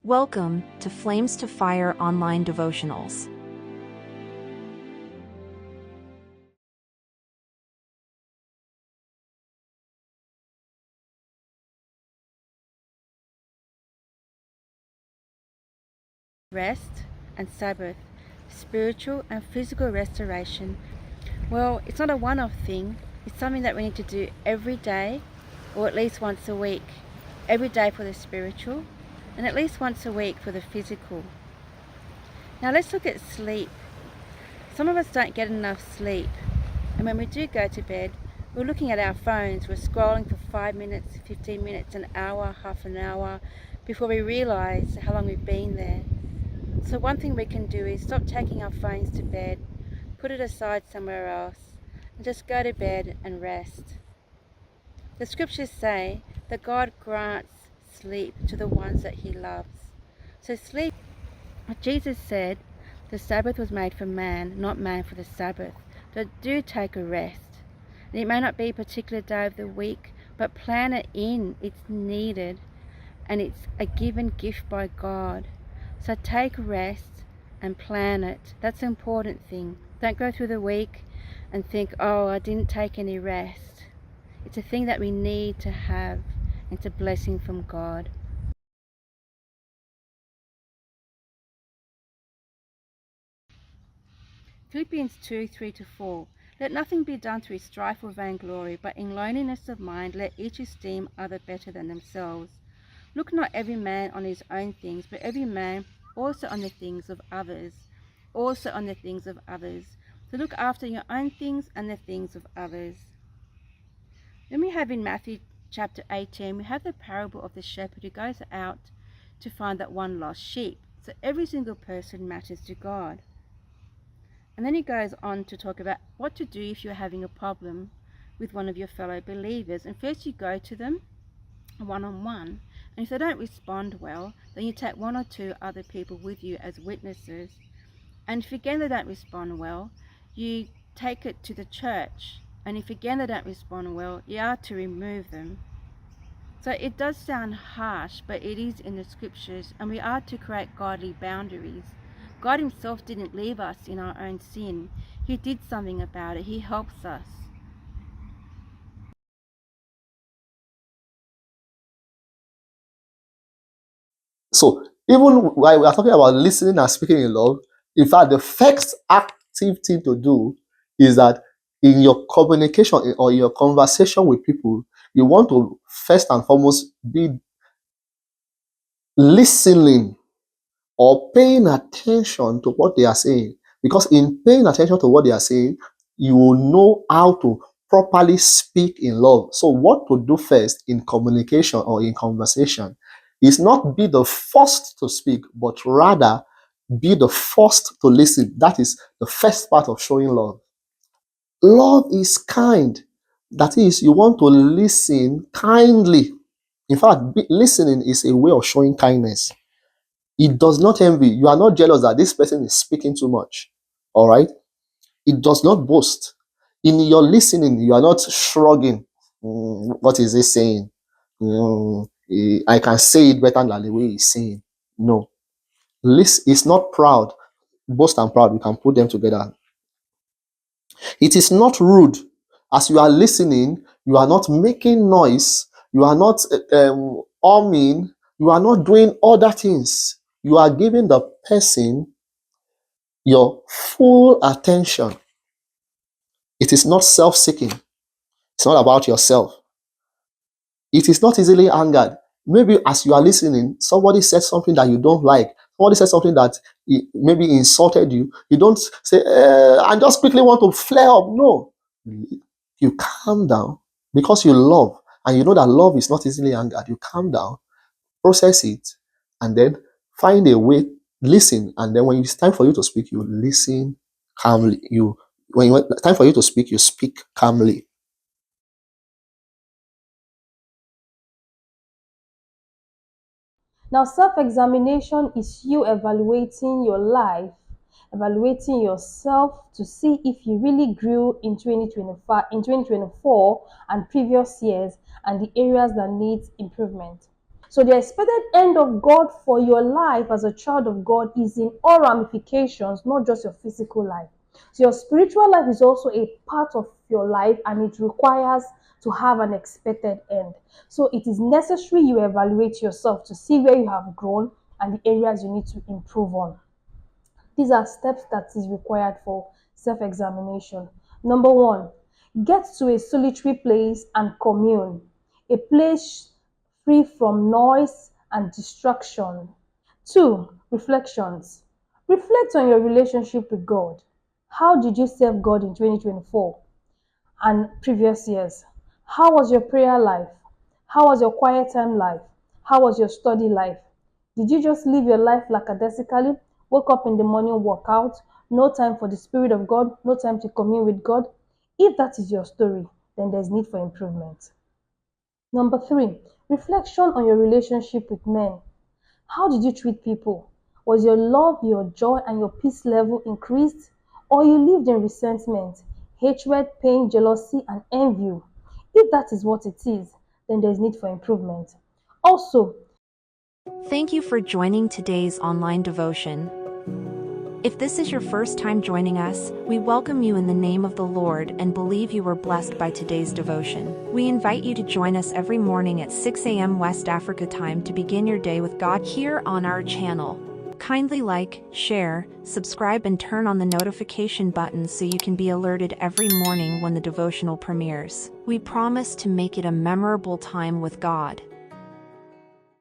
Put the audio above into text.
Welcome to Flames to Fire Online Devotionals. Rest and Sabbath, spiritual and physical restoration. Well, it's not a one-off thing. It's something that we need to do every day, or at least once a week. Every day for the spiritual, and at least once a week for the physical. Now let's look at sleep. Some of us don't get enough sleep, and when we do go to bed, we're looking at our phones, we're scrolling for 5 minutes, 15 minutes, an hour, half an hour, before we realise how long we've been there. So one thing we can do is stop taking our phones to bed, put it aside somewhere else, and just go to bed and rest. The scriptures say that God grants sleep to the ones that He loves. So sleep, Jesus said, the Sabbath was made for man, not man for the Sabbath. So do take a rest. And it may not be a particular day of the week, but plan it in. It's needed, and it's a given gift by God. So take rest and plan it. That's the important thing. Don't go through the week and think, oh, I didn't take any rest. It's a thing that we need to have. It's a blessing from God. Philippians 2:3-4. Let nothing be done through strife or vainglory, but in lowliness of mind let each esteem other better than themselves. Look not every man on his own things, but every man also on the things of others. Also on the things of others. So look after your own things and the things of others. Then we have in Matthew chapter 18, we have the parable of the shepherd who goes out to find that one lost sheep. So every single person matters to God. And then he goes on to talk about what to do if you're having a problem with one of your fellow believers. And first you go to them one-on-one. And if they don't respond well, then you take one or two other people with you as witnesses. And if again they don't respond well, you take it to the church. And if again they don't respond well, you are to remove them. So it does sound harsh, but it is in the scriptures, and we are to create godly boundaries. God Himself didn't leave us in our own sin. He did something about it. He helps us. So even while we are talking about listening and speaking in love, in fact, the first active thing to do is that in your communication or your conversation with people, you want to first and foremost be listening or paying attention to what they are saying. Because in paying attention to what they are saying, you will know how to properly speak in love. So, what to do first in communication or in conversation is not be the first to speak, but rather be the first to listen. That is the first part of showing love. Love is kind. That is, you want to listen kindly. In fact, listening is a way of showing kindness. It does not envy. You are not jealous that this person is speaking too much. All right? It does not boast. In your listening, you are not shrugging. What is he saying? I can say it better than the way he's saying. No. Listen, it's not proud. Boast and proud, you can put them together. It is not rude. As you are listening, you are not making noise. You are not humming. You are not doing other things. You are giving the person your full attention. It is not self seeking, it's not about yourself. It is not easily angered. Maybe as you are listening, somebody said something that you don't like. Somebody said something that maybe insulted you. You don't say, I just quickly want to flare up. No. You calm down because you love and you know that love is not easily angered. You calm down, process it, and then find a way, listen, and then when it's time for you to speak, you listen calmly. Time for you to speak, you speak calmly. Now, self examination is you evaluating your life, evaluating yourself to see if you really grew in 2025, in 2024 and previous years, and the areas that need improvement. So the expected end of God for your life as a child of God is in all ramifications, not just your physical life. So your spiritual life is also a part of your life, and it requires to have an expected end. So it is necessary you evaluate yourself to see where you have grown and the areas you need to improve on. These are steps that is required for self-examination. Number one, get to a solitary place and commune, a place free from noise and distraction. Two, reflections. Reflect on your relationship with God. How did you serve God in 2024 and previous years? How was your prayer life? How was your quiet time life? How was your study life? Did you just live your life lackadaisically? Woke up in the morning, work out, no time for the Spirit of God, no time to commune with God? If that is your story, then there's need for improvement. Number three, reflection on your relationship with men. How did you treat people? Was your love, your joy, and your peace level increased? Or you lived in resentment, hatred, pain, jealousy, and envy? If that is what it is, then there is need for improvement. Also, Thank you for joining today's online devotion. If this is your first time joining us, we welcome you in the name of the Lord and believe you were blessed by today's devotion. We invite you to join us every morning at 6 a.m. West Africa time to begin your day with God here on our channel. Kindly like, share, subscribe, and turn on the notification button so you can be alerted every morning when the devotional premieres. We promise to make it a memorable time with God.